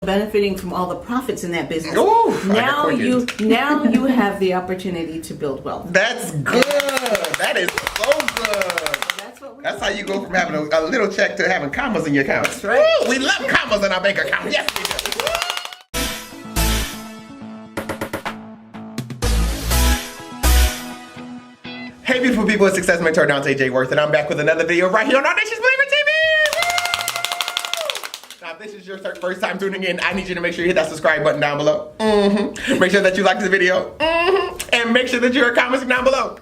benefiting from all the profits in that business. Ooh, now you have the opportunity to build wealth. That's good. That is so good. That's how you go from having a little check to having commas in your account. That's right. Woo, we love commas in our bank account. Yes, we do. Hey, beautiful people, it's Success Mentor Dante J. Worth, and I'm back with another video right here on Our Nation's Believer TV. Now, if this is your first time tuning in, I need you to make sure you hit that subscribe button down below. Make sure that you like this video. And make sure that you're commenting down below.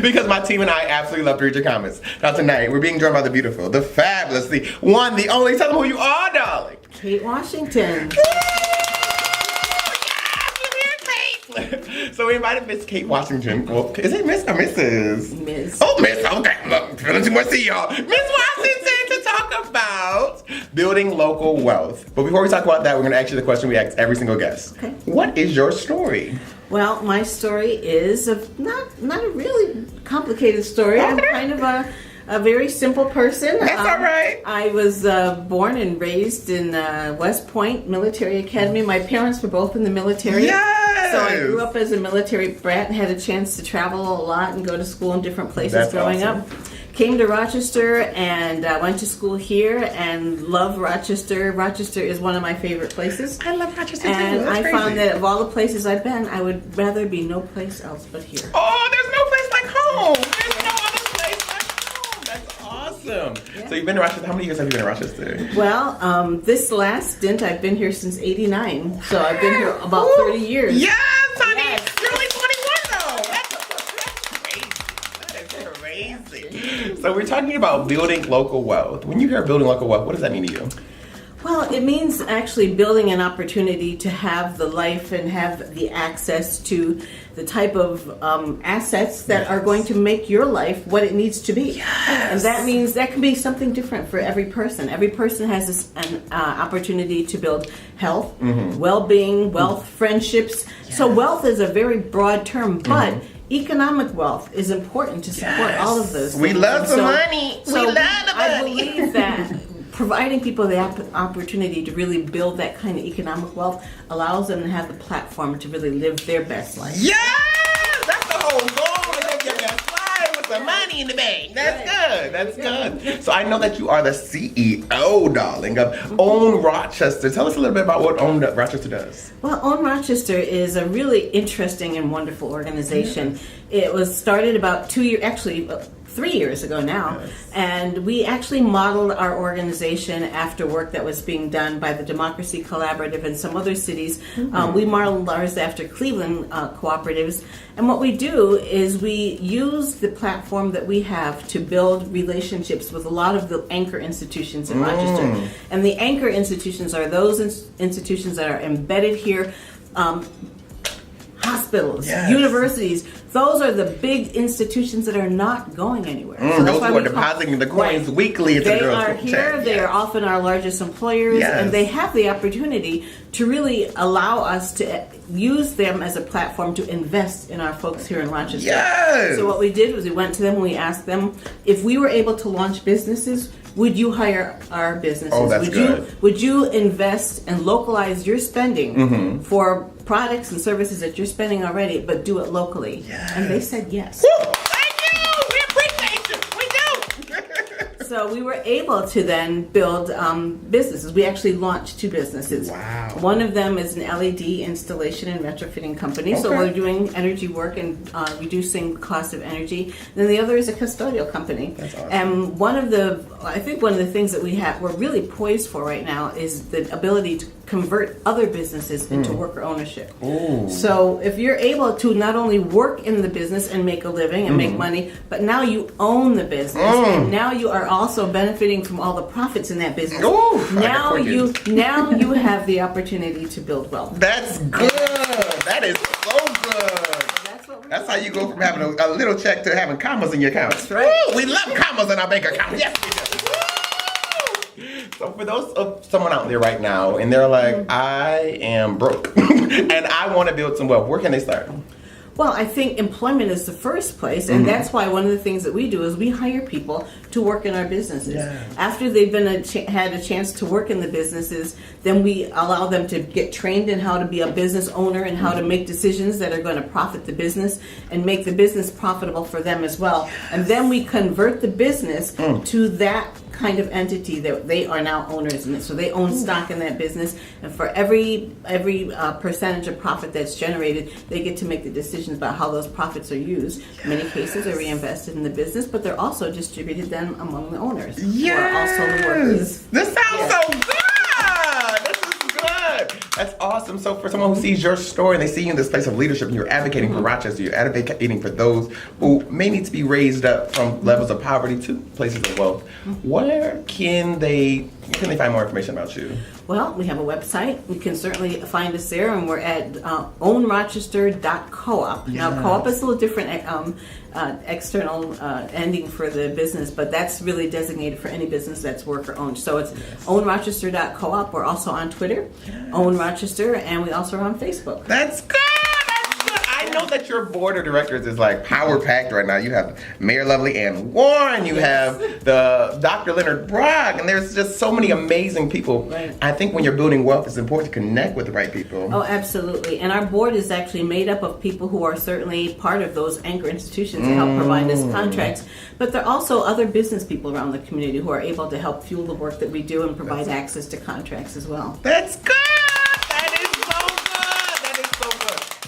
Because my team and I absolutely love to read your comments. Now, tonight, we're being joined by the beautiful, the fabulous, the one, the only. Tell them who you are, darling. Kate Washington. So we invited Miss Kate Washington. Well, is it Miss or Mrs.? Miss. Oh, Miss. Okay. Look, feeling too much to y'all. Miss Washington to talk about building local wealth. But before we talk about that, we're going to ask you the question we ask every single guest. Okay. What is your story? Well, my story is not a really complicated story. Okay. I'm kind of a very simple person. That's all right. I was born and raised in West Point Military Academy. My parents were both in the military. Yes. So I grew up as a military brat and had a chance to travel a lot and go to school in different places. That's growing awesome. up. Came to Rochester and went to school here and love Rochester. Rochester is one of my favorite places. I love Rochester too. And That's I crazy. found that of all the places I've been, I would rather be no place else but here. Oh, there's no place like home. There's no other place like home. That's awesome. Yeah. So you've been to Rochester. How many years have you been in Rochester? Well, this last stint, I've been here since '89. So I've been here about 30 years. Yes, honey. Yes. You're only 21 though. That's crazy. So we're talking about building local wealth. When you hear building local wealth, what does that mean to you? Well, it means actually building an opportunity to have the life and have the access to the type of assets that are going to make your life what it needs to be. Yes. And that means that can be something different for every person. Every person has an opportunity to build health, well-being, wealth, friendships. Yes. So wealth is a very broad term, but economic wealth is important to support all of those things. We love the So- money. So we love the money. I believe that providing people the opportunity to really build that kind of economic wealth allows them to have the platform to really live their best life. Yes! That's the whole goal, to live your best life with some money in the bank. That's good. That's good. So I know that you are the CEO, darling, of Own Rochester. Tell us a little bit about what Own Rochester does. Well, Own Rochester is a really interesting and wonderful organization. It was started about 3 years ago now, and we actually modeled our organization after work that was being done by the Democracy Collaborative and some other cities. We modeled ours after Cleveland cooperatives, and what we do is we use the platform that we have to build relationships with a lot of the anchor institutions in Rochester. And the anchor institutions are those institutions that are embedded here. Hospitals, universities, those are the big institutions that are not going anywhere. So those who are depositing the coins weekly into the They are check. here, they are often our largest employers, and they have the opportunity to really allow us to use them as a platform to invest in our folks here in Rochester. Yes. So what we did was we went to them and we asked them, if we were able to launch businesses, would you hire our businesses? Oh, that's good. Would you invest and localize your spending for products and services that you're spending already, but do it locally? Yes. And they said yes. Woo! Thank you! We appreciate you! We do! So we were able to then build businesses. We actually launched 2 businesses. Wow. One of them is an LED installation and retrofitting company. So we're doing energy work and reducing the cost of energy. Then the other is a custodial company. That's awesome. And I think one of the things that we're really poised for right now is the ability to convert other businesses into worker ownership. Ooh. So if you're able to not only work in the business and make a living and make money, but now you own the business, and now you are also benefiting from all the profits in that business. Ooh, now you have the opportunity to build wealth. That's good. That is so good. That's how you go from having a little check to having commas in your account. That's right. Woo, we love commas in our bank account. Yes, we do. Woo! So for those someone out there right now, and they're like, I am broke, and I want to build some wealth, where can they start? Well, I think employment is the first place, and that's why one of the things that we do is we hire people to work in our businesses. Yes. After they've been had a chance to work in the businesses, then we allow them to get trained in how to be a business owner and how to make decisions that are going to profit the business and make the business profitable for them as well. And then we convert the business to that kind of entity that they are now owners in it. So they own stock in that business, and for every percentage of profit that's generated, they get to make the decisions about how those profits are used. In many cases, they're reinvested in the business, but they're also distributed then among the owners, who are also the workers. This sounds so good. This is good. That's awesome. So for someone who sees your story and they see you in this place of leadership and you're advocating for Rochester, you're advocating for those who may need to be raised up from levels of poverty to places of wealth, where can they find more information about you? Well, we have a website. You can certainly find us there, and we're at ownrochester.coop. Yes. Now, co-op is a little different external ending for the business, but that's really designated for any business that's worker-owned. So it's ownrochester.coop. We're also on Twitter, Own Rochester, and we also are on Facebook. That's good. I know that your board of directors is like power packed right now. You have Mayor Lovely Ann Warren, you have the Dr. Leonard Brock, and there's just so many amazing people. Right. I think when you're building wealth, it's important to connect with the right people. Oh, absolutely. And our board is actually made up of people who are certainly part of those anchor institutions that help provide us contracts, but there are also other business people around the community who are able to help fuel the work that we do and provide access to contracts as well. That's good.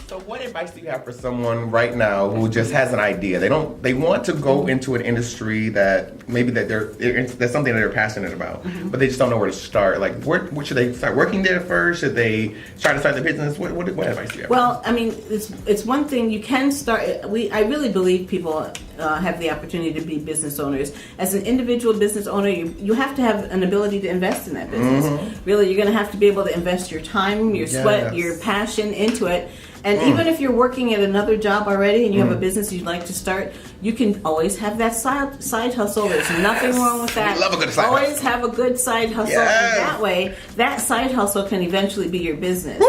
So what advice do you have for someone right now who just has an idea? They want to go into an industry that maybe that's something that they're passionate about, but they just don't know where to start. Like, where should they start working there first? Should they try to start their business? What advice do you have? Well, I mean, it's one thing you can start. I really believe people have the opportunity to be business owners. As an individual business owner, you have to have an ability to invest in that business. Really, you're going to have to be able to invest your time, your sweat, your passion into it. And even if you're working at another job already and you have a business you'd like to start, you can always have that side hustle. There's nothing wrong with that. We love a good side always hustle. have a good side hustle. Yes. And that way, that side hustle can eventually be your business.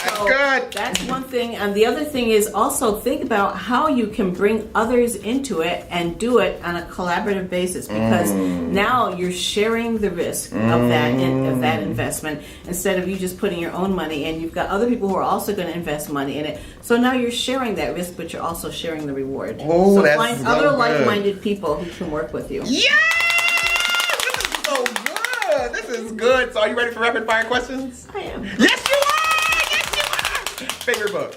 That's good. That's one thing. And the other thing is also think about how you can bring others into it and do it on a collaborative basis, because now you're sharing the risk of that investment instead of you just putting your own money in. You've got other people who are also going to invest money in it. So now you're sharing that risk, but you're also sharing the reward. Oh, so that's find so other good. like-minded people who can work with you. Yeah! This is so good. This is good. So are you ready for rapid fire questions? I am. Yes, you are. Favorite book?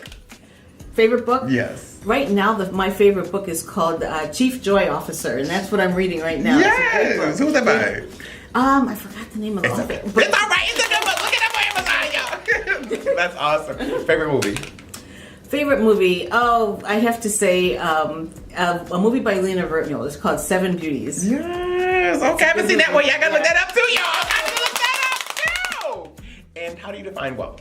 Favorite book? Yes. Right now, my favorite book is called Chief Joy Officer, and that's what I'm reading right now. Yes. Who's that by? I forgot the name of the author. It's all right. It's a good book. Look it up on Amazon, y'all. That's awesome. Favorite movie? Favorite movie? Oh, I have to say a movie by Lena Vertmuller. It's called Seven Beauties. Yes. Okay, I haven't seen that one yet. I gotta look that up too, y'all. I gotta look that up too. And how do you define wealth?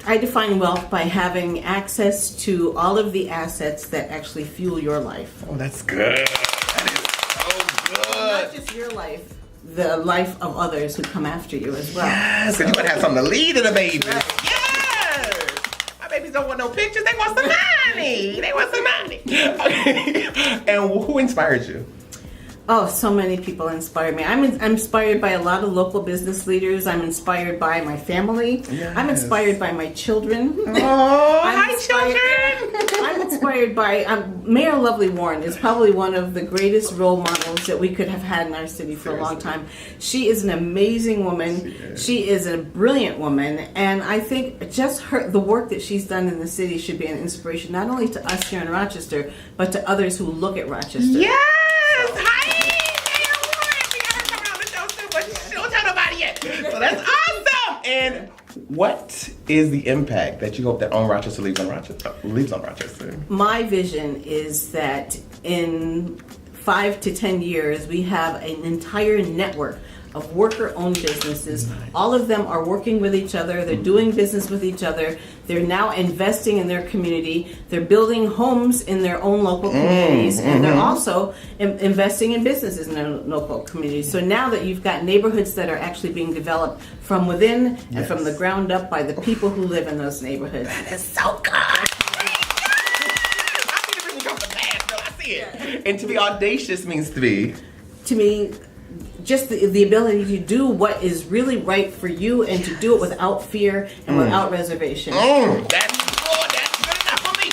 I define wealth by having access to all of the assets that actually fuel your life. Oh, that's good. That is so good. Not just your life, the life of others who come after you as well. Yes, because you gotta have something to lead to the babies. Right. Yes. My babies don't want no pictures. They want some money. Okay. And who inspired you? Oh, so many people inspire me. I'm inspired by a lot of local business leaders. I'm inspired by my family. Yes. I'm inspired by my children. Oh, hi, children. I'm inspired by Mayor Lovely Warren is probably one of the greatest role models that we could have had in our city for a long time. She is an amazing woman. She is a brilliant woman, and I think just the work that she's done in the city should be an inspiration not only to us here in Rochester, but to others who look at Rochester. Yes. Hi. So that's awesome! And what is the impact that you hope that Own Rochester leaves on Rochester? My vision is that in 5 to 10 years, we have an entire network of worker-owned businesses. All of them are working with each other. They're doing business with each other. They're now investing in their community. They're building homes in their own local communities. And they're also investing in businesses in their local communities. So now that you've got neighborhoods that are actually being developed from within and from the ground up by the people who live in those neighborhoods. That is so good. And to be audacious means to be. To me, just the ability to do what is really right for you and to do it without fear and without reservation. That's good enough for me.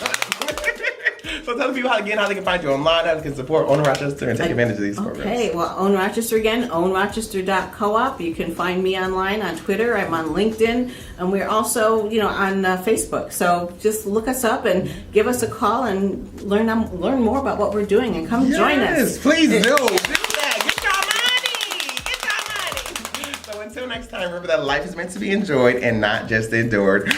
So tell the people how they can find you online, how they can support Own Rochester and take advantage of these programs. Okay, well, Own Rochester again, ownrochester.coop. You can find me online on Twitter. I'm on LinkedIn, and we're also, on Facebook. So just look us up and give us a call and learn more about what we're doing and come join us. Yes, please do. Do that. Get your money. So until next time, remember that life is meant to be enjoyed and not just endured.